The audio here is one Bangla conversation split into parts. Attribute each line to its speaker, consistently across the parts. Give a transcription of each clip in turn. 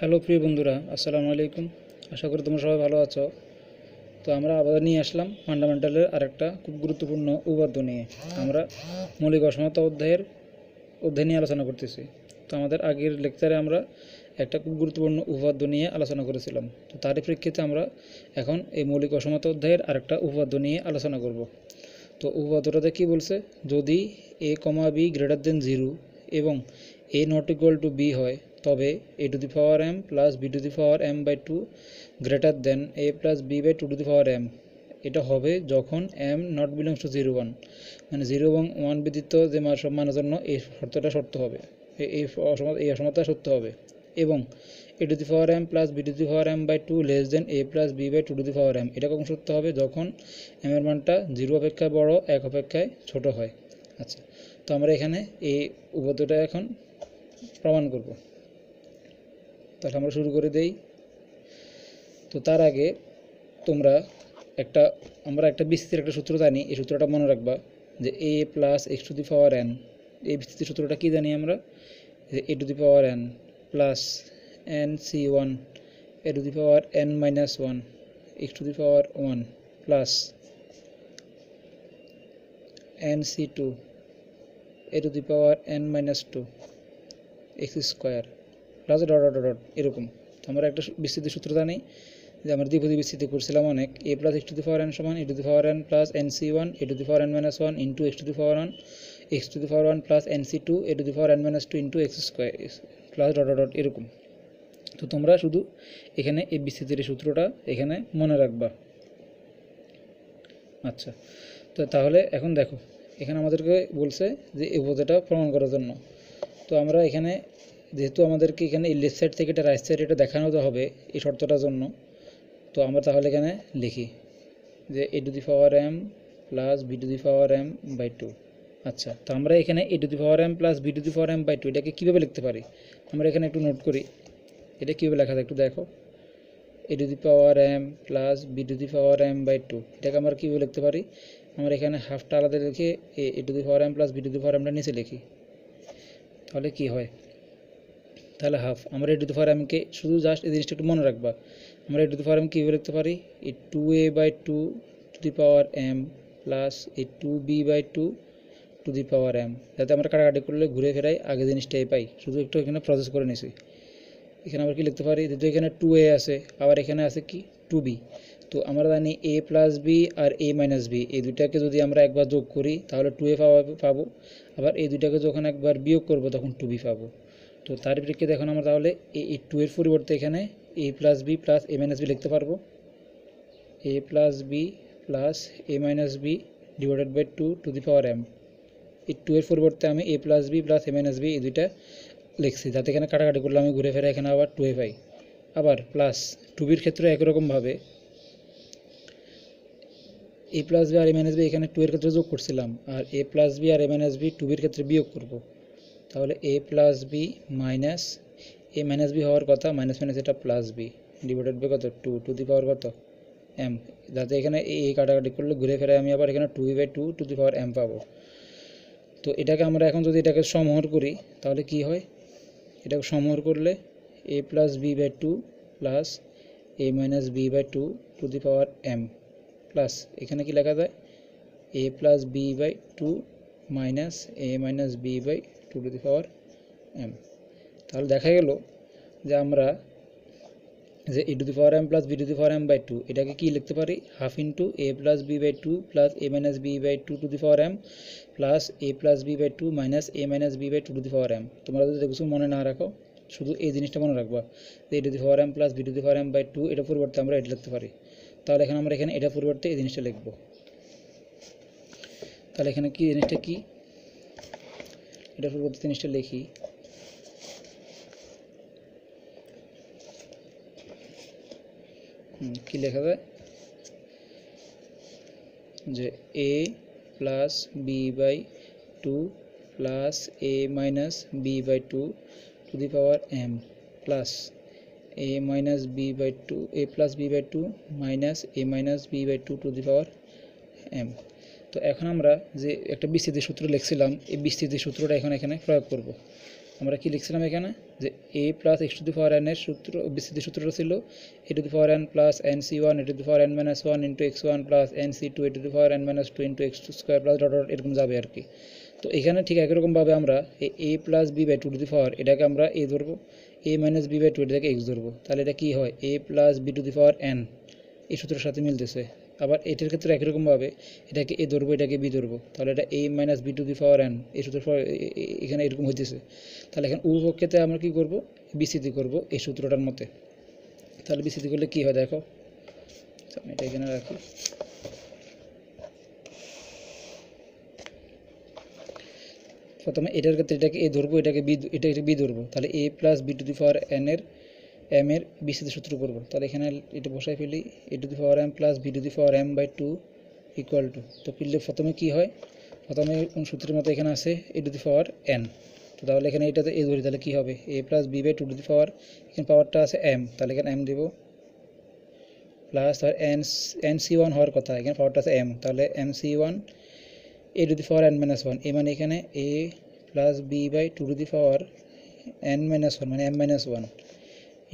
Speaker 1: হ্যালো প্রিয় বন্ধুরা, আসসালামু আলাইকুম। আশা করি তোমরা সবাই ভালো আছো। তো আমরা আবার নিয়ে আসলাম ফান্ডামেন্টালের আরেকটা খুব গুরুত্বপূর্ণ উপপাদ্য নিয়ে। আমরা মৌলিক অসমতা অধ্যায় নিয়ে আলোচনা করতেছি। তো আমাদের আগের লেকচারে আমরা একটা খুব গুরুত্বপূর্ণ উপপাদ্য নিয়ে আলোচনা করেছিলাম। তো তারই প্রেক্ষিতে আমরা এখন এই মৌলিক অসমতা অধ্যায়ের আরেকটা উপপাদ্য নিয়ে আলোচনা করব। তো উপপাদ্যটাতে কী বলছে, যদি a, b গ্রেটার দেন 0 এবং a not equal to b হয়, তবে a to the power m plus b to the power m by 2 greater than a plus b by 2 to the power m। এটা হবে যখন m নট বিলংস টু 0 1, মানে 0 এবং 1 ব্যতীত যে সব মানের জন্য এই শর্তটা সত্য হবে, এই অসমতা সত্য হবে। এবং a to the power m plus b to the power m by 2 less than a plus b by 2 to the power m। এটা কখন সত্য হবে? যখন m এর মানটা 0 অপেক্ষায় বড়, 1 অপেক্ষায় ছোট হয়। আচ্ছা, তো আমরা এখানে এই উপপাদ্যটা এখন প্রমাণ করব। তাহলে আমরা শুরু করে দেই। তো তার আগে আমরা একটা বিস্তৃতির একটা সূত্র জানি, এই সূত্রটা মনে রাখবা, যে a plus X to the power n। এই বিস্তৃতির সূত্রটা কি জানি আমরা, যে a to the power n plus nc1 a to the power n minus 1 x two the power 1 plus nc2 a to the power n minus 2 x square plus dot dot dot এরকম। তো আমরা একটা বিস্তৃতির সূত্র জানি, যে আমরা দ্বিপদী বিস্তৃতি করছিলাম অনেক, a plus X to the power n সমান a to the power n plus nc1 a to the power n minus 1 into x two the power 1 plus nc2 a to the power n minus 2 into x square plus dot dot dot এরকম। তো তোমরা শুধু এখানে এই বিস্তৃতির সূত্রটা এখানে মনে রাখবা। আচ্ছা, তো তাহলে এখন দেখো, এখানে আমাদেরকে বলছে যে এই উপপাদ্যটা প্রমাণ করার জন্য। তো আমরা এখানে যেহেতু আমাদেরকে এখানে এই লেফট সাইড থেকে এটা রাইট সাইড এটা দেখানো হবে এই শর্তটার জন্য, তো আমরা তাহলে এখানে লিখি যে a to the power m plus b to the power m by 2। আচ্ছা, তো আমরা এখানে a to the power m plus b to the power m by 2 এটাকে কীভাবে লিখতে পারি? আমরা এখানে একটু নোট করি, এটা কীভাবে লেখা যায় একটু দেখো। a to the power m plus b to the power m by 2 এটাকে আমরা কীভাবে লিখতে পারি? আমরা এখানে হাফটা আলাদা লিখে a to the power m plus b to the power mটা নিচে লিখি, তাহলে কি হয়? তাহলে হাফ। আমরা a টু দি পাওয়ার mকে শুধু জাস্ট এই জিনিসটা একটু মনে রাখবা। আমরা a to the power m কীভাবে লিখতে পারি? এই 2a by 2 to the power m plus এই 2b by 2 to the power m, যাতে আমরা কাটাকাটি করলে ঘুরে ফেরাই আগে জিনিসটাই পাই, শুধু একটু এখানে প্রসেস করে নিছি। এখানে আমরা কি লিখতে পারি? যেহেতু এখানে 2a আছে, আবার এখানে আছে কি 2b। তো আমরা জানি a প্লাস b আর a মাইনাস b, এই দুইটাকে যদি আমরা একবার যোগ করি তাহলে 2a পাবো, আবার এই দুইটাকে যখন একবার বিয়োগ করব তখন 2b পাবো। তো তার প্রেক্ষিতে এখন আমরা তাহলে এই 2 এর পরিবর্তে এখানে a plus b plus a minus b লিখতে পারবো। a plus b plus a minus b divided by 2 to the power m। এই 2 এর পরিবর্তে আমি a plus b plus a minus b এই দুইটা লিখছি, যাতে এখানে কাটাকাটি করলে আমি ঘুরে ফেরে এখানে আবার 2a পাই। আবার প্লাস 2bর ক্ষেত্রে একরকমভাবে a প্লাস b আর a মাইনাস b এখানে 2 এর ক্ষেত্রে যোগ করছিলাম, আর a প্লাস b আর a মাইনাস b 2bর ক্ষেত্রে বিয়োগ করব। তাহলে a plus b minus a minus b হওয়ার কথা, মাইনাস মাইনাস এটা প্লাস b ডিভাইডেড বাই কত 2 টু দি পাওয়ার কত m, যাতে এখানে এই কাটাকাটি করলে ঘুরে ফেরে আমি আবার এখানে 2b by 2 to the power m পাবো। তো এটাকে আমরা এখন যদি এটাকে সমহর করি তাহলে কি হয়? এটাকে সমহর করলে a plus b by 2 plus a minus b by 2 to the power m plus এখানে কি লেখা যায়? a plus b by 2 minus a minus b by 2 to the power m। তাহলে দেখা গেল যে আমরা যে a to the power m plus b to the power m by 2 এটাকে কি লিখতে পারি? Half into a plus b by 2 plus a minus b by 2 to the power m plus a plus b by 2 minus a minus b by 2 to the power m। তোমরা যদি কিছু মনে না রাখো, শুধু এই জিনিসটা মনে রাখবা যে a to the power m plus b to the power m by 2 এটা পরিবর্তে আমরা এটা লিখতে পারি। তাহলে এখানে আমরা এখানে এটা পরিবর্তে এই জিনিসটা লিখব। তাহলে এখানে কি জিনিসটা কি, এটা পরিবর্তে জিনিসটা লিখি, কি লেখা যায়? যে a plus b by 2 plus a minus b by 2 to the power m plus a minus b by 2 a plus b by 2 minus a minus b by 2 to the power m। তো এখন আমরা যে একটা বিস্তৃতির সূত্র লিখছিলাম, এই বিস্তৃতির সূত্রটা এখন এখানে প্রয়োগ করব। আমরা কি লিখছিলাম এখানে যে a plus X to the power n এর সূত্র বিস্তৃতি সূত্রটা ছিল a to the power n plus nc1 a to the power n minus 1 into x1 plus nc2 a to the power n minus 2 into x2 square plus dot dot এরকম যাবে আর কি। তো এখানে ঠিক একই রকমভাবে আমরা a plus b by two to the power এটাকে আমরা a ধরবো, a minus b by two এটাকে x ধরবো, তাহলে এটা কি হয় a plus b to the power n এই সূত্রের সাথে মিলতেছে। আবার এটার ক্ষেত্রে একই রকমভাবে এটাকে a ধরবো এটাকে b ধরবো, তাহলে এটা a minus b to the power n এই সূত্রের এখানে এরকম হইতেছে। তাহলে এখানে উভয়পক্ষেতে আমরা কি করব বিস্তৃতি করব এই সূত্রটার মতে। তাহলে বিস্তৃতি করলে কি হয় দেখো, আমি এটা এখানে রাখি। প্রথমে এটার ক্ষেত্রে এটাকে a ধরবো এটাকে b ধরবো, তাহলে a plus b to the power n এর m এর বিস্তৃতি সূত্র করব। তাহলে এখানে এটা বসাই ফেলি a to the power m plus b to the power m by 2 equal to, তো ফিল্ডে প্রথমে কি হয়, প্রথমে সূত্রের মতো এখানে আছে a to the power n, তো তাহলে এখানে এটাতে a ধরি, তাহলে কি হবে a plus b by 2 to the power, এখানে পাওয়ারটা আছে m, তাহলে এখানে m দেব প্লাস আর nc1 হওয়ার কথা, এখানে পাওয়ারটা আছে m, তাহলে mc1 a to the power n minus 1, মানে এখানে a plus b by 2 to the power n minus 1 মানে m minus 1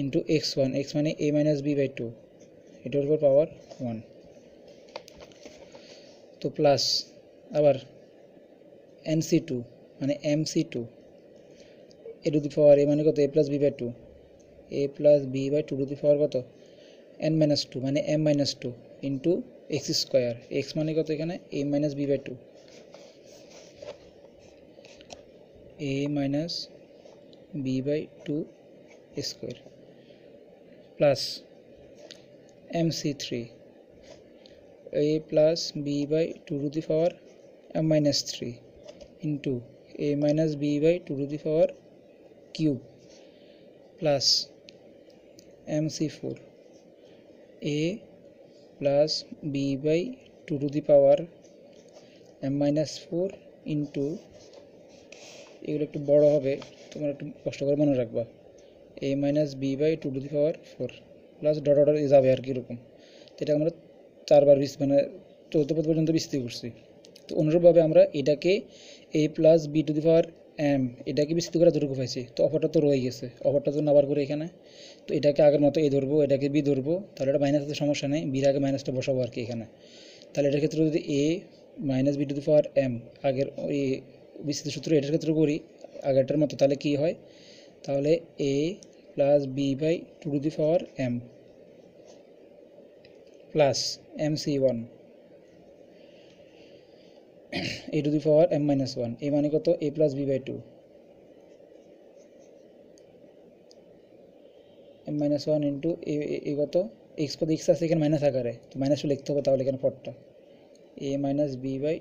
Speaker 1: into x1, x মানে a মাইনাস b বাই 2 এটার উপর পাওয়ার 1, তো প্লাস আবার nc2 মানে mc2 a to the power a মানে কত a plus b by 2, a plus b by 2 to the power কত n মাইনাস 2 মানে m minus 2 into x square, x মানে কত এখানে a minus b by 2, a minus b by 2 square plus mc3 a plus b by 2 to the power m minus 3 into a minus b by 2 to the power cube plus mc4 a plus b by 2 to the power m minus 4 into, এগুলো একটু বড় হবে তোমরা একটু কষ্ট করে মনে রাখবা, a minus b by 2 to the power 4 plus dot dot যাবে আর কি এরকম। তো এটা আমরা 4 বার মানে 14 পদ পর্যন্ত বিস্তৃতি করছি। তো অনুরূপভাবে আমরা এটাকে a plus b to the power m এটাকে বিস্তৃতি করে যতটুকু পাইছি, তো অপরটা তো রয়ে গেছে, অপরটা তো আবার করে এখানে, তো এটাকে আগের মতো a ধরবো এটাকে b ধরবো, তাহলে এটা মাইনাস আছে সমস্যা নেই, বির আগে মাইনাসটা বসাবো আর কি এখানে। তাহলে এটার ক্ষেত্রে যদি a minus b to the power m আগের ওই বিস্তৃতি সূত্র এটার ক্ষেত্রে করি আগেরটার মতো, তাহলে কি হয়, তাহলে a plus b by 2 to the power m plus mc1 a to the power m minus 1, a মানে কত a plus b by 2 m minus 1 into a কত x কত x আছে এখানে মাইনাস আকারে, তো মাইনাস টু লিখতে হবে, তাহলে এখানে পদটা a minus b by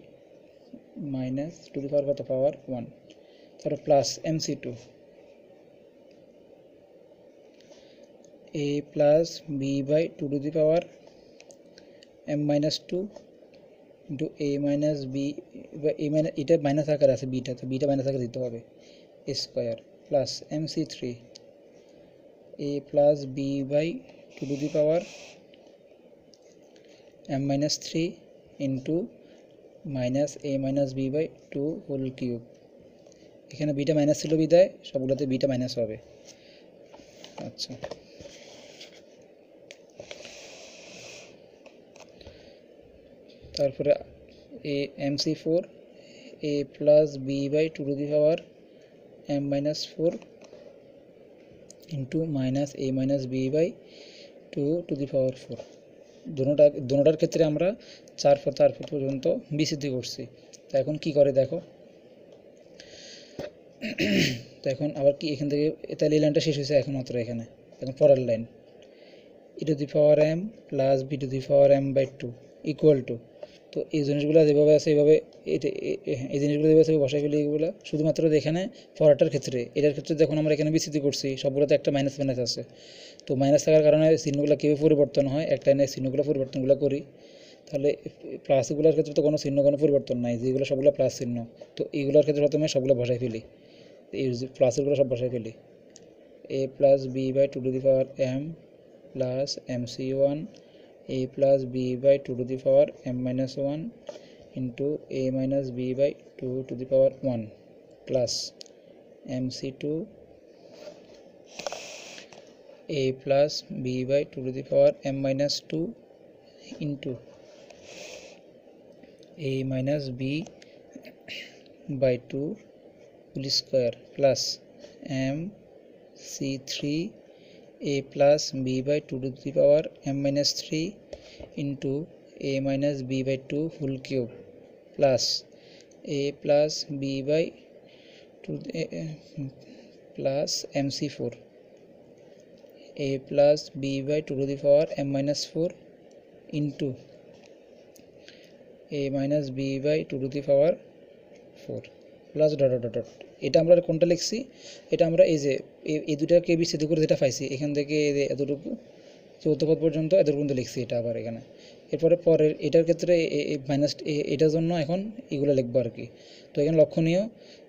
Speaker 1: minus to the power কত পাওয়ার 1, তারপর plus mc2 a plus b by 2 to the power m minus 2 into a minus b বা a মাইনাস, এটা মাইনাস আকারে আছে বিটা, তো বিটা মাইনাস আকারে দিতে হবে square plus mc3 a plus b by 2 to the power m minus 3 into minus a minus b by 2 whole cube, এখানে বিটা মাইনাস ছিল বিদায় সবগুলোতে বিটা মাইনাস হবে। আচ্ছা, তারপরে mc4 a plus b by 2 to the power m minus 4 into minus a minus b by 2 to the power 4, দুটোটার ক্ষেত্রে আমরা 4 পর্যন্ত বিস্তৃতি করছি। তো এখন কি করে দেখো, তো এখন আবার কি এখান থেকে তাহলে এই লাইনটা শেষ হয়েছে এখন মাত্র এখানে, এখন পরের line e to the power m plus b to the power m by 2 equal to, তো এই জিনিসগুলো যেভাবে আছে এইভাবে এই জিনিসগুলো যেভাবে আছে বসাই ফেলি এগুলো, শুধুমাত্র এখানে পরেরটার ক্ষেত্রে, এটার ক্ষেত্রে যখন আমরা এখানে বিস্তৃতি করছি সবগুলোতে একটা মাইনাস মাইনাস আছে, তো মাইনাস থাকার কারণে চিহ্নগুলো কীভাবে পরিবর্তন হয়, একটা এনে চিহ্নগুলো পরিবর্তনগুলো করি, তাহলে প্লাসগুলোর ক্ষেত্রে তো কোনো চিহ্ন কোনো পরিবর্তন নাই, যেগুলো সবগুলো প্লাস চিহ্ন, তো এইগুলোর ক্ষেত্রে প্রথমে সবগুলো বসাই ফেলি, এই প্লাসগুলো সব বসাই ফেলি, a plus b by 2 to the power m plus mc1 a plus b by 2 to the power m minus 1 into a minus b by 2 to the power 1 plus mc2 a plus b by 2 to the power m minus 2 into a minus b by 2 whole square plus mc3 a plus b by 2 to the power m minus 3 into a minus b by 2 whole cube plus a plus b by 2 plus mc4 a plus b by 2 to the power m minus 4 into a minus b by 2 to the power 4 plus dot dot dot. এটা আমরা কোনটা লিখছি, এটা আমরা এই যে এই দুটাকে বিচ্ছেদ করে যেটা পাইছি এখান থেকে এতটুকু চতুর্থ পদ পর্যন্ত এতটুকু পর্যন্ত লিখছি এটা আবার এখানে। এরপরে পরের এটার ক্ষেত্রে মাইনাস এটার জন্য এখন এগুলো লিখবো আর কি। তো এখানে লক্ষণীয়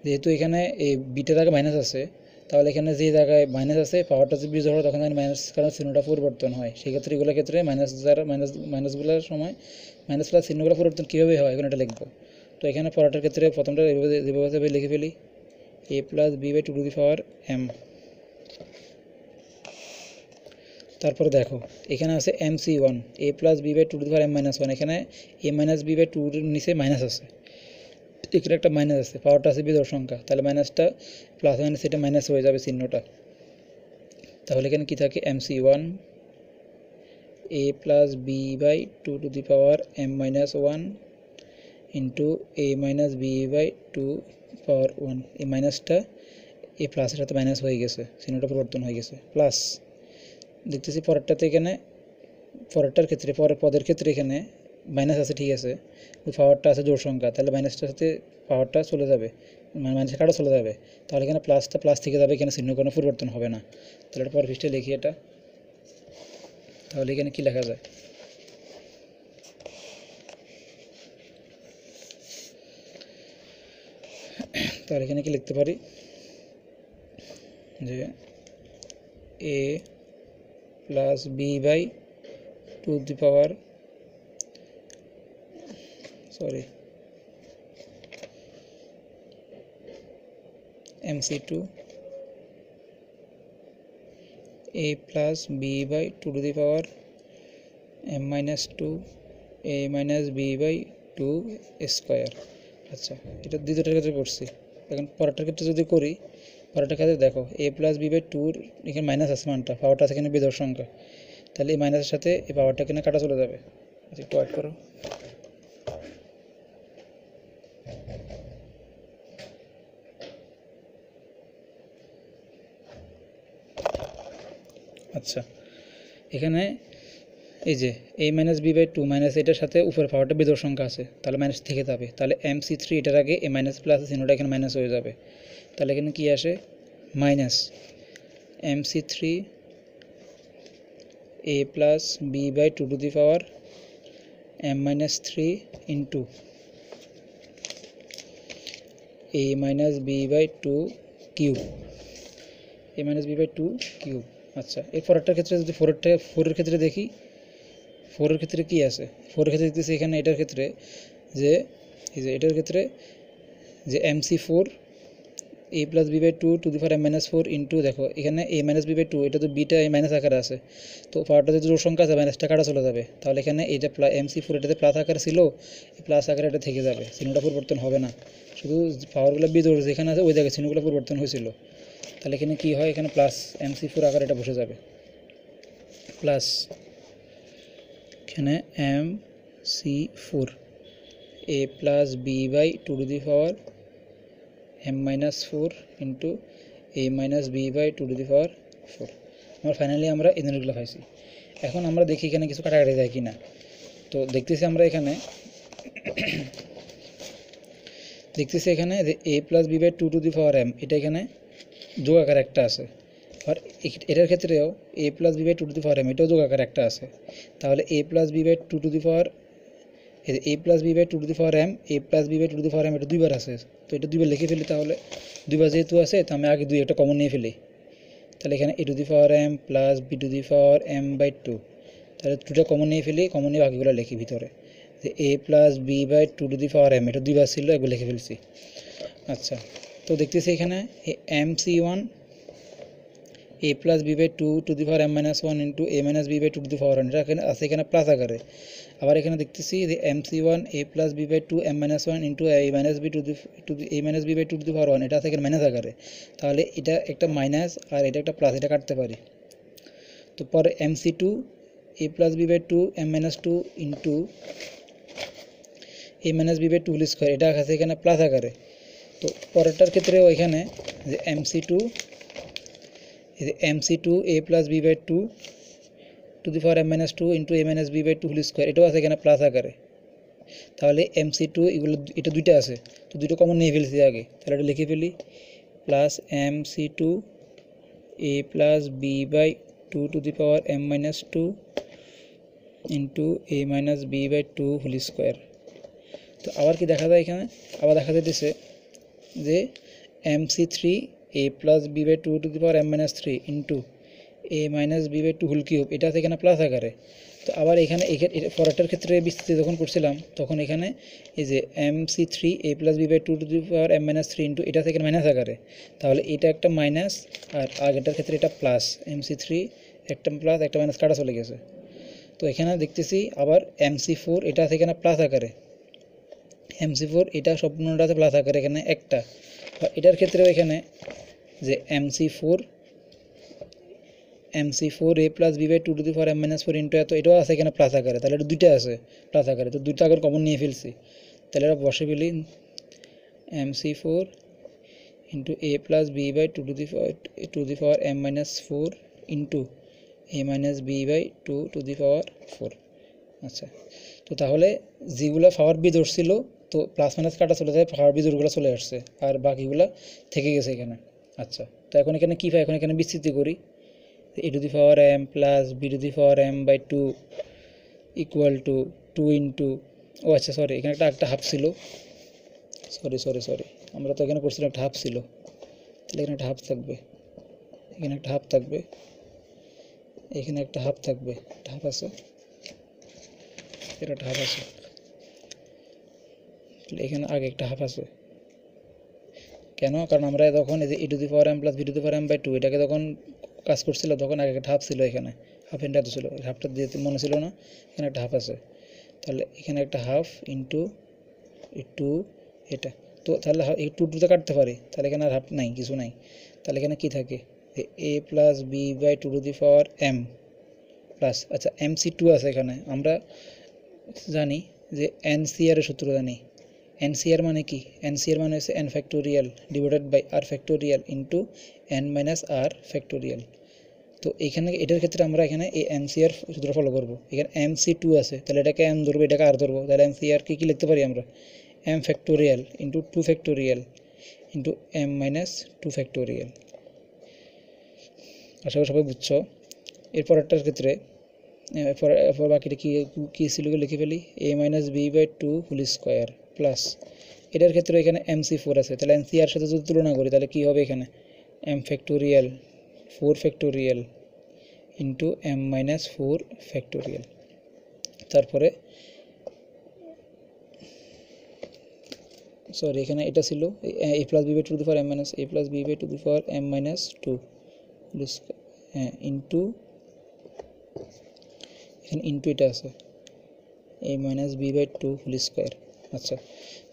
Speaker 1: যেহেতু এখানে এই বিটার আগে মাইনাস আছে, তাহলে এখানে যে জায়গায় মাইনাস আছে পাওয়ারটা যদি বিজোড় হয় তখন মাইনাস কারণ চিহ্নটা পরিবর্তন হয়, সেই ক্ষেত্রে এগুলোর ক্ষেত্রে মাইনাসগুলোর সময় মাইনাস প্লাস চিহ্নগুলো পরিবর্তন কীভাবে হয় এখন এটা লিখবো। তো এখানে পড়াটার ক্ষেত্রে প্রথমটা যেভাবে লিখে ফেলি a plus B by 2 to the power m। তারপরে দেখো এখানে আছে mc1 a plus B by 2 to the power m minus 1, এখানে a মাইনাস বি বাই 2 এর নিচে মাইনাস আছে, এখানে একটা মাইনাস আছে, পাওয়ারটা আছে বিজোড় সংখ্যা, তাহলে মাইনাসটা প্লাস মাইনাস এটা মাইনাস হয়ে যাবে চিহ্নটা। তাহলে এখানে কি থাকে mc1 a plus B by 2 to the power m minus 1 into a minus B by 2 power 1, এই মাইনাসটা এই প্লাসের সাথে মাইনাস হয়ে গেছে, চিহ্নটা পরিবর্তন হয়ে গেছে প্লাস। দেখতেছি পরেরটাতে এখানে পরেরটার ক্ষেত্রে পরের পদের ক্ষেত্রে এখানে মাইনাস আছে ঠিক আছে, পাওয়ারটা আছে জোড় সংখ্যা, তাহলে মাইনাসটার সাথে পাওয়ারটা চলে যাবে, মাইনাসের কাটা চলে যাবে, তাহলে এখানে প্লাসটা প্লাস থেকে যাবে, এখানে চিহ্ন কোনো পরিবর্তন হবে না। তাহলে এটা পরের পৃষ্ঠে লিখি এটা, তাহলে এখানে কি লেখা যায় তাহলে এখানে কি লিখতে পারি যে a plus B by 2 to the power mc2 a plus B by 2 to the power m minus 2 a minus B by 2 square. আচ্ছা, এটা দ্বিতীয়টার ক্ষেত্রে করছি। এখন পরেরটার ক্ষেত্রে যদি করি, পরেরটার ক্ষেত্রে দেখো a প্লাস বি বাই 2 এখানে মাইনাস আছে, মানটা পাওয়ারটা আছে এখানে বিজোড় সংখ্যা, তাহলে এই মাইনাসের সাথে এই পাওয়ারটা এখানে কাটা চলে যাবে। আচ্ছা, একটু ওয়েট করো। আচ্ছা, এখানে এই যে a minus B by 2 minus এটার সাথে উপরের পাওয়ারটা বিজোড় সংখ্যা আছে, তাহলে মাইনাস থেকে যাবে, তাহলে mc3 এটার আগে a মাইনাস প্লাস চিহ্নটা এখানে মাইনাস হয়ে যাবে, তাহলে এখানে কি আসে minus mc3 a plus B by 2 to the power m minus 3 into a minus B by 2 cube, a minus B by 2 cube. আচ্ছা, এই পরেরটার ক্ষেত্রে যদি ফোরের ক্ষেত্রে দেখি, ফোরের ক্ষেত্রে কি আছে, ফোরের ক্ষেত্রে দেখতেছি এখানে এটার ক্ষেত্রে যে এই যে এটার ক্ষেত্রে যে mc4 a plus B by 2 to the power m minus 4 into, দেখো এখানে a মাইনাস বি বাই 2, এটা তো বিটা a মাইনাস আকারে আছে, তো পাওয়ারটা যদি জোড় সংখ্যা আছে মাইনাসটা কাটা চলে যাবে, তাহলে এখানে এটা mc4 এটাতে প্লাস আকারে ছিল, এই প্লাস আকারে এটা থেকে যাবে, চিহ্নটা পরিবর্তন হবে না, শুধু পাওয়ারগুলো বিজোড় যেখানে আছে ওই জায়গায় চিহ্নগুলো পরিবর্তন হয়েছিল। তাহলে এখানে কি হয়, এখানে প্লাস mc4 আকারে এটা বসে যাবে, প্লাস এখানে mc4 a plus B by 2 to the power m minus 4 into a minus B by 2 to the power 4। আমরা ফাইনালি আমরা এই ধরনেরগুলো পাইছি। এখন আমরা দেখি এখানে কিছু কাটাকাটি যায় কি না। তো দেখতেছি আমরা এখানে যে a plus B by 2 to the power m, এটা এখানে যোগ আকার একটা আছে, আর এটার ক্ষেত্রেও a plus B by 2 to the power m এটাও যোগ আকার একটা আছে, তাহলে a plus B by 2 to the power a plus B by 2 to the power m, a plus B by 2 to the power m এটা দুইবার আছে, তো এটা দুইবার লিখে ফেলি, তাহলে দুইবার যেহেতু আছে তো আমি আগে দুই একটা কমন নিয়ে ফেলি, তাহলে এখানে a to the power m plus B to the power m by 2, তাহলে দুটো কমন নিয়ে ফেলি, কমন নিয়ে বাকিগুলো লিখি ভিতরে, যে a plus B by 2 to the power m এটা দুইবার ছিল, একবার লিখে ফেলছি। আচ্ছা, তো দেখতেছি এখানে mc1 a plus b by 2 to the power m minus 1 into a minus b by 2 to the power 1 এটা এখানে আছে এখানে প্লাস আকারে। আবার এখানে দেখতেছি যে mc1 a plus b by 2 m minus 1 into a minus b to the a minus b by 2 to the power 1 এটা আছে এখানে মাইনাস আকারে। তাহলে এটা একটা মাইনাস আর এটা একটা প্লাস, এটা কাটতে পারি। তো পরে mc2 a plus b by 2 m minus 2 into a minus b by 2 whole square এটা আছে এখানে প্লাস আকারে। তো পরেরটার ক্ষেত্রেও এখানে যে mc2 a plus b by 2 to the power m minus 2 into a minus b by 2 whole square এটাও আছে এখানে প্লাস আকারে। তাহলে mc2 এগুলো এটা দুইটা আছে, তো দুটো কমন নিয়ে ফেলছি আগে, তাহলে এটা লিখে ফেলি plus mc2 a plus b by 2 to the power m minus 2 into a minus b by 2 whole square। তো আবার কি দেখা যায় এখানে, আবার দেখা যাইতেছে যে mc3 a plus b by 2 to the power m minus 3 into a minus b by 2 whole cube এটা আছে এখানে প্লাস আকারে। তো আবার এখানে পরেরটার ক্ষেত্রে বিস্তৃতি যখন করছিলাম তখন এখানে এই যে mc3 a plus b by 2 to the power m minus 3 into এটা আছে এখানে মাইনাস আকারে। তাহলে এটা একটা মাইনাস আর আগেরটার ক্ষেত্রে এটা প্লাস, mc3 একটা প্লাস একটা মাইনাস কাটা চলে গেছে। তো এখানে দেখতেছি আবার mc4 এটা আছে এখানে প্লাস আকারে, mc4 এটা সম্পূর্ণটা আছে প্লাস আকারে এখানে একটা। এটার ক্ষেত্রেও এখানে যে mc4 a plus b by 2 to the power m minus 4 into এত এটাও আছে এখানে প্লাস আকারে। তাহলে এটা দুইটা আছে প্লাস আকারে, তো দুইটা আকার কমন নিয়ে ফেলছি। তাহলে এটা বসে ফেলি mc4 into a plus b by 2 to the power m minus 4 into a minus b by 2 to the power 4। আচ্ছা, তো তাহলে যেগুলো পাওয়ার বি ধরছিল তো প্লাস মাইনাস কাটা চলে যায়, পাওয়ার বি জোরগুলো চলে আসছে আর বাকিগুলো থেকে গেছে এখানে। আচ্ছা, তো এখন এখানে কী পাই, এখন এখানে বিস্তৃতি করি a to the power m plus b to the power m by 2 equal to 2 into ও আচ্ছা সরি এখানে একটা হাফ ছিল, সরি আমরা তো এখানে করছিলাম একটা হাফ ছিল, তাহলে এখানে একটা হাফ থাকবে, এখানে একটা হাফ থাকবে, এখানে একটা হাফ থাকবে, একটা হাফ আছে, এটা একটা হাফ আছে, এখানে আগে একটা হাফ আছে। কেন, কারণ আমরা তখন এই যে e to the power m plus b to the power m by 2 এটাকে তখন কাজ করছিল তখন আগে একটা হাফ ছিল, এখানে হাফ এন্ড এত ছিল, হাফটা দিয়ে মনে ছিল না, এখানে একটা হাফ আছে। তাহলে এখানে একটা হাফ ইন্টু টু এটা, তো তাহলে এই টুতে কাটতে পারি, তাহলে এখানে আর হাফ নাই, কিছু নাই। তাহলে এখানে কি থাকে a plus B by 2 to the power m প্লাস আচ্ছা mc2 আছে এখানে। আমরা জানি যে NCR এর সূত্র জানি, NCR মানে কি, NCR মানে হচ্ছে n factorial divided by r factorial into n minus r factorial. তো এখানে এটার ক্ষেত্রে আমরা এখানে এই NCR সূত্র ফলো করব। এখানে mc2 আছে, তাহলে এটাকে m ধরবো, এটাকে r ধরবো, তাহলে NCR কি লিখতে পারি আমরা m factorial into 2 factorial into m minus 2 factorial. আশা করি সবাই বুঝছো। এরপরেরটার ক্ষেত্রে এরপর বাকিটা কী ছিল লিখে ফেলি a minus B by 2 whole square plus এটার ক্ষেত্রে এখানে mc4 আছে, তাহলে NCR সাথে যদি তুলনা করি তাহলে কী হবে এখানে m factorial 4 factorial into m minus 4 factorial. তারপরে সরি এখানে এটা ছিল a plus B by 2 to the power m minus a plus B by 2 to the power m minus 2 into এখানে ইন্টু এটা আছে a minus B by 2 whole square. আচ্ছা,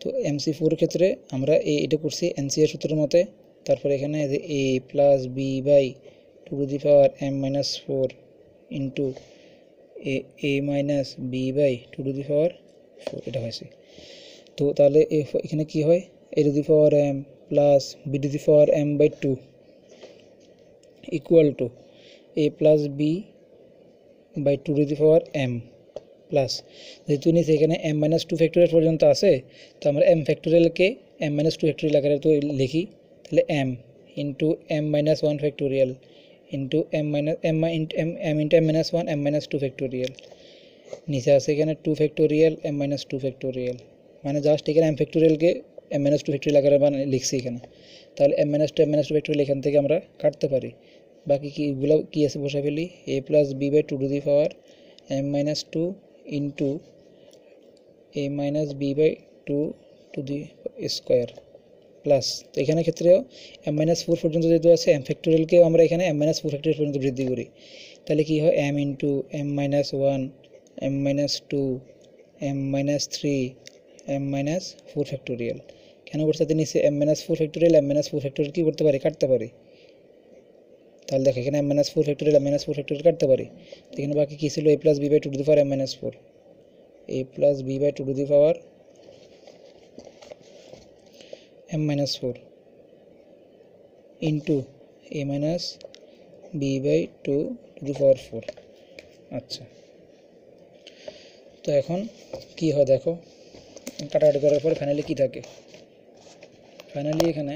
Speaker 1: তো mc4 এর ক্ষেত্রে আমরা এটা করছি NCR সূত্রের মতে। তারপরে এখানে যে a plus B by 2 to the power m minus 4 into a minus B by 2 to the power 4 এটা হয়েছে। তো তাহলে এখানে কি হয় a to the power m plus B to the power m by 2 equal to a plus B by 2 to the power m plus যেহেতু নিচে এখানে m মাইনাস 2 ফ্যাক্টোরিয়াল পর্যন্ত আছে, তো আমরা m ফ্যাক্টোরিয়ালকে m মাইনাস 2 ফ্যাক্টোরিয়াল আকারে তো লিখি, তাহলে m into m minus 1 factorial into m minus m into m minus 1 m minus 2 factorial, নিচে আছে এখানে 2 ফ্যাক্টোরিয়াল m মাইনাস 2 ফ্যাক্টোরিয়াল, মানে জাস্ট এখানে m ফ্যাক্টোরিয়ালকে m মাইনাস 2 ফ্যাক্টোরিয়াল আকারে লিখছি এখানে। তাহলে m মাইনাস 2 ফ্যাক্টোরিয়াল এখান থেকে আমরা কাটতে পারি, বাকি কিগুলো কি আছে বসে ফেলি a plus B by 2 to the power m minus 2 into a minus B by 2 to the square plus, তো এখানে ক্ষেত্রেও m-4 পর্যন্ত যেহেতু আছে m ফ্যাক্টোরিয়ালকেও আমরা এখানে m-4 ফ্যাক্টোরিয়াল পর্যন্ত বৃদ্ধি করি, তাহলে কি হয় m into m-1 m-2 m-3 m-4 factorial. কেন করতে সাথে নিচে m-4 ফ্যাক্টোরিয়াল m-4 ফ্যাক্টোরিয়াল কী করতে পারি, কাটতে পারি। তাহলে দেখো এখানে m-4 ফ্যাক্টোরিয়াল m-4 ফ্যাক্টোরিয়াল কাটতে পারি। তো এখানে বাকি কী ছিল, a plus b by two to the power m-4, a plus b by two to the power m-4 into a minus b by two to the power 4। আচ্ছা, তো এখন কি হয় দেখো, কাটাকাটি করার পরে ফাইনালি কি থাকে, ফাইনালি এখানে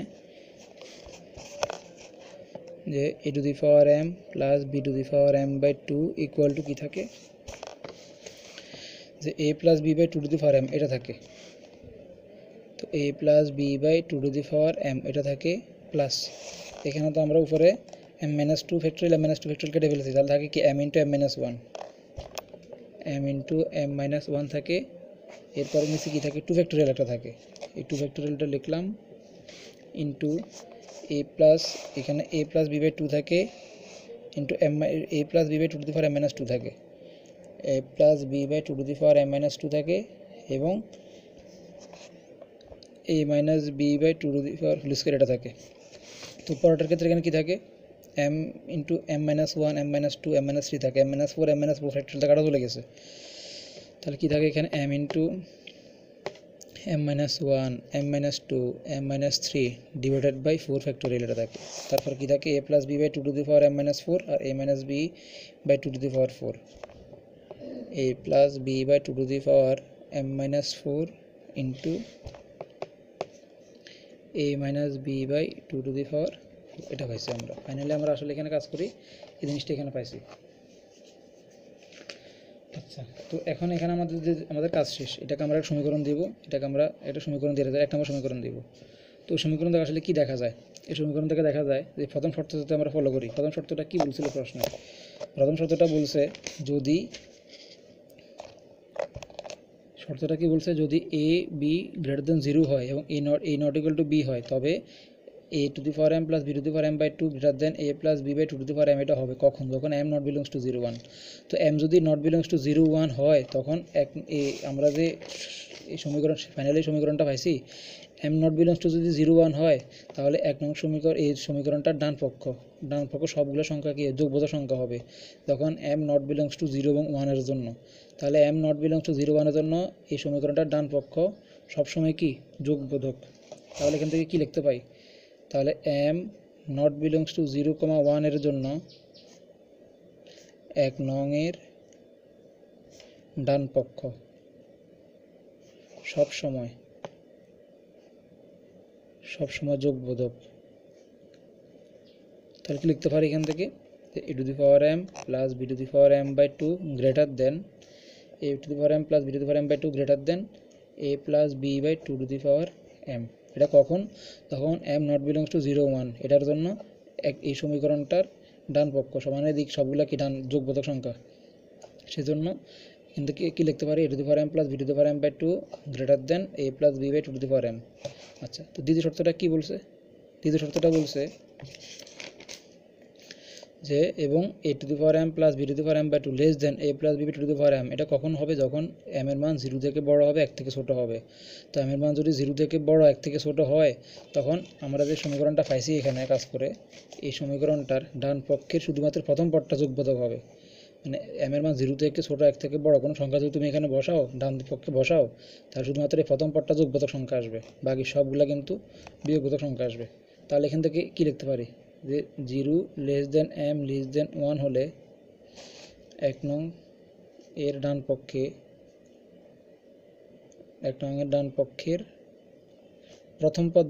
Speaker 1: যে a to the power m plus b to the power m by two equal to কী থাকে, যে a plus b by two to the power m এটা থাকে। তো a plus b by two to the power m এটা থাকে প্লাস, এখানে তো আমরা উপরে m-2 ফ্যাক্টোরিয়াল m-2 ফ্যাক্টোরিয়াল কেটে ফেলেছি, তাহলে থাকে কি m into m-1, m into m-1 থাকে। এরপরে নিচে কী থাকে, টু ফ্যাক্টোরিয়াল একটা থাকে, এই টু ফ্যাক্টোরিয়ালটা লিখলাম ইন্টু a প্লাস, এখানে a plus b by two থাকে into a plus b by two to the power m-2 থাকে, a plus b by two to the power m-2 থাকে, এবং a minus b by two to the power whole square এটা থাকে। তো পরেরটার ক্ষেত্রে এখানে কী থাকে, m into m-1 m-2 m-3 থাকে, m-4 m-4 ফ্যাক্টোরিয়ালটা কাটা চলে গেছে, তাহলে কী থাকে এখানে m into m-1 m-2 m-3 divided by 4 factorial এটা থাকে। তারপর কী থাকে, a plus b by two to the power m-4 আর a minus b by two to the power 4, a plus b by two to the power m-4 into a minus b by two to the power, এটা পাইছি আমরা। ফাইনালি আমরা আসলে এখানে কাজ করি, এই জিনিসটা এখানে পাইছি। আচ্ছা, তো এখন এখানে আমাদের কাজ শেষ, এটাকে আমরা একটা সমীকরণ দিব, এটাকে আমরা একটা সমীকরণ দিয়ে এক নম্বর সমীকরণ দিব। তো সমীকরণ থেকে আসলে কী দেখা যায়, এই সমীকরণ থেকে দেখা যায় যে প্রথম শর্ত যাতে আমরা ফলো করি। প্রথম শর্তটা কী বলছিল প্রশ্নে, প্রথম শর্তটা বলছে যদি, শর্তটা কি বলছে, যদি a b গ্রেটার দেন 0 হয় এবং a not equal to b হয়, তবে a to the power m plus b to the power m by two greater than a plus b by two to the power m, এটা হবে কখন, যখন m নট বিলংস টু 0 1। তো m যদি নট বিলংস টু 0 1 হয়, তখন আমরা যে এই সমীকরণ, ফাইনালি সমীকরণটা পাইছি, m নট বিলংস টু যদি 0 1 হয়, তাহলে এক নং সমীকরণ, এই সমীকরণটার ডান পক্ষ সবগুলো সংখ্যা কি যোগবোধক সংখ্যা হবে যখন m নট বিলংস টু 0 এবং 1 এর জন্য। তাহলে m নট বিলংস টু 0 1 এর জন্য এই সমীকরণটার ডান পক্ষ সবসময় কি যোগবোধক। তাহলে এখান থেকে কি লিখতে পাই, তাহলে m নট বিলংস টু 0 1 এর জন্য এক নং এর ডান পক্ষ সবসময় যোগবোধক। তাহলে কি লিখতে পারি এখান থেকে, a to the power m plus b to the power m by two greater than a to the power m plus b to the power m by two greater than a plus b by two to the power m। এটা কখন, তখন m নট বিলংস টু 0 1, এটার জন্য এই সমীকরণটার ডান পক্ষ সমানের দিক সবগুলা কি ডান যোগবোধক সংখ্যা, সেজন্য এখান থেকে কী লিখতে পারি, a to the power m plus b to the power m by two greater than a plus b by two to the power m। আচ্ছা, তো দ্বিতীয় শর্তটা কী বলছে, দ্বিতীয় শর্তটা বলছে যে এবং a to the power m plus b to the power m by two less than a plus b by two to the power m, এটা কখন হবে, যখন m এর মান 0 থেকে বড় হবে 1 থেকে ছোট হবে। তো m এর মান যদি 0 থেকে বড় 1 থেকে ছোট হয়, তখন আমরা যে সমীকরণটা পাইছি এখানে কাজ করে, এই সমীকরণটার ডান পক্ষের শুধুমাত্র প্রথম পদটা যোগবোধক হবে। মানে m এর মান 0 থেকে ছোট 1 থেকে বড় কোনো সংখ্যা যদি তুমি এখানে বসাও, ডান পক্ষে বসাও, তাহলে শুধুমাত্র এই প্রথম পদটা যোগবোধক সংখ্যা আসবে, বাকি সবগুলা কিন্তু বিয়োগবোধক সংখ্যা আসবে। তাহলে এখান থেকে কি লিখতে পারি, যে 0 less than m less than 1 হলে এক নং এর ডান পক্ষের প্রথম পদ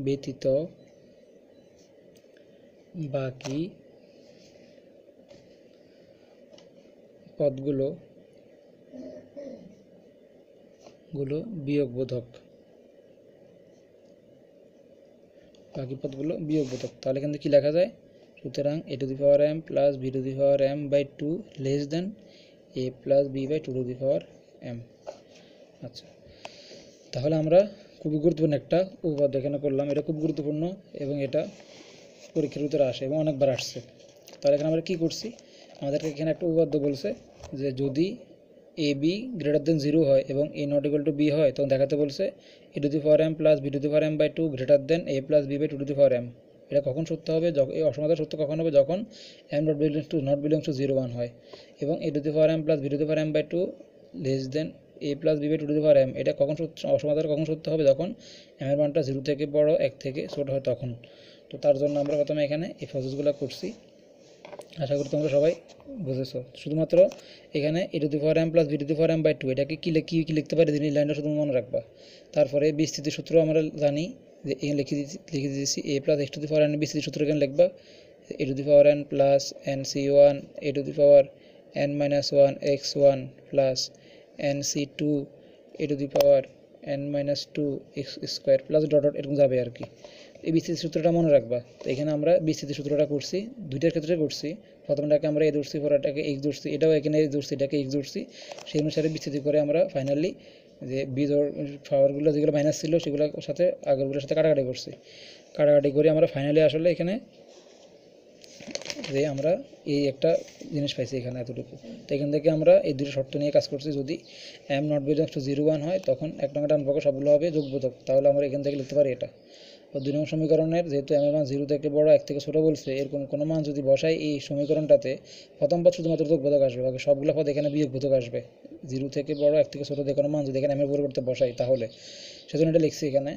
Speaker 1: ব্যতীত বাকি পদগুলো বিয়োগবোধক, তাহলে এখান থেকে কী লেখা যায়, সুতরাং a to the power m plus b to the power m by two less than a plus b by two to the power m। আচ্ছা, তাহলে আমরা খুবই গুরুত্বপূর্ণ একটা উপপাদ্য এখানে করলাম, এটা খুব গুরুত্বপূর্ণ এবং এটা পরীক্ষার ভিতরে আসে এবং অনেকবার আসছে। তাহলে এখানে আমরা কী করছি, আমাদেরকে এখানে একটা উপপাদ্য বলছে যে যদি এ বি গ্রেটার দেন 0 হয় এবং A not equal to B হয়, তখন দেখাতে বলছে A to the power M plus B to the power M by 2 greater than A plus B by 2 to the power M. এটা কখন সত্য হবে, এই অসমাধান সত্য কখন হবে, যখন এম নট বিলংস টু 0 1 হয় এবং A to the power M plus B to the power M by 2 less than A plus B by 2 to the power M. এটা কখন অসমাধান কখন সত্য হবে, যখন এম এর মানটা 0 থেকে বড় 1 থেকে ছোট হয় তখন। তো তার জন্য আমরা প্রথমে এখানে এই প্রসেসগুলো করছি, আশা করি তোমরা সবাই বুঝেছো। শুধুমাত্র এখানে A to the power M plus B to the power M by 2 এটাকে কী লিখতে পারি, এই লাইনটা শুধু মনে রাখবা। তারপরে বিস্তৃতির সূত্র আমরা জানি যে এখানে লিখে দিয়েছি A plus X to the power N, বিস্তৃতির সূত্র এখানে লিখবা A to the power N plus N C one A to the power N minus one X one plus N C two A to the power N minus 2 X square plus dot এরকম যাবে আর কি। এই বিস্তৃতি সূত্রটা মনে রাখবা। তো এখানে আমরা বিস্তৃতি সূত্রটা করছি, দুইটার ক্ষেত্রে করছি। প্রথমটাকে আমরা এ ধরছি, পরেরটাকে এক্স ধরছি, এটাও এখানে এ ধরছি, এটাকে এক্স ধরছি। সেই অনুসারে বিস্তৃতি করে আমরা ফাইনালি যে পাওয়ারগুলো যেগুলো মাইনাস ছিল সেগুলোর সাথে আগেরগুলোর সাথে কাটাকাটি করছি। কাটাকাটি করে আমরা ফাইনালি আসলে এখানে যে আমরা এই একটা জিনিস পাইছি এখানে এতটুকু। তো এখান থেকে আমরা এই দুটো শর্ত নিয়ে কাজ করছি, যদি এম নট বিলংস টু 0 1 হয় তখন এক নং ডান পক্ষ সবগুলো হবে যোগবোধক। তাহলে আমরা এখান থেকে লিখতে পারি এটা। ও 2 নং সমীকরণের যেহেতু এম এর মান 0 থেকে বড় 1 থেকে ছোটো বলছে, এরকম কোনো মান যদি বসাই এই সমীকরণটাতে, প্রথম পদ শুধুমাত্র যোগবোধক আসবে, বাকি সবগুলো পদ এখানে বিয়োগবোধক আসবে। 0 থেকে বড় 1 থেকে ছোটো যে কোনো মান যদি এখানে এমের পরিবর্তে বসাই তাহলে, সেজন্য এটা লিখছি এখানে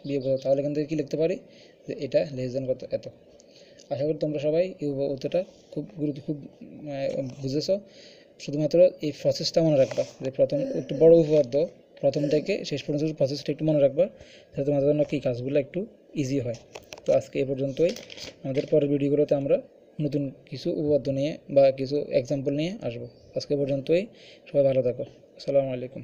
Speaker 1: বিয়োগবোধক। তাহলে এখান থেকে কী লিখতে পারি যে এটা লেস দেন কত এত। আশা করি তোমরা সবাই এই উপপাদ্যটা খুব বুঝেছো। শুধুমাত্র এই প্রসেসটা মনে রাখবা যে প্রথম একটু বড় উপপাদ্য, প্রথম থেকে শেষ পর্যন্ত প্রসেসটা একটু মনে রাখবা, যাতে তোমাদের জন্য কি কাজগুলো একটু ইজি হয়। তো আজকে এই পর্যন্তই। আমাদের পরের ভিডিওগুলোতে আমরা নতুন কিছু উপপাদ্য নিয়ে বা কিছু এক্সাম্পল নিয়ে আসবো। আজকে পর্যন্তই, সবাই ভালো থাকো। আসসালামু আলাইকুম।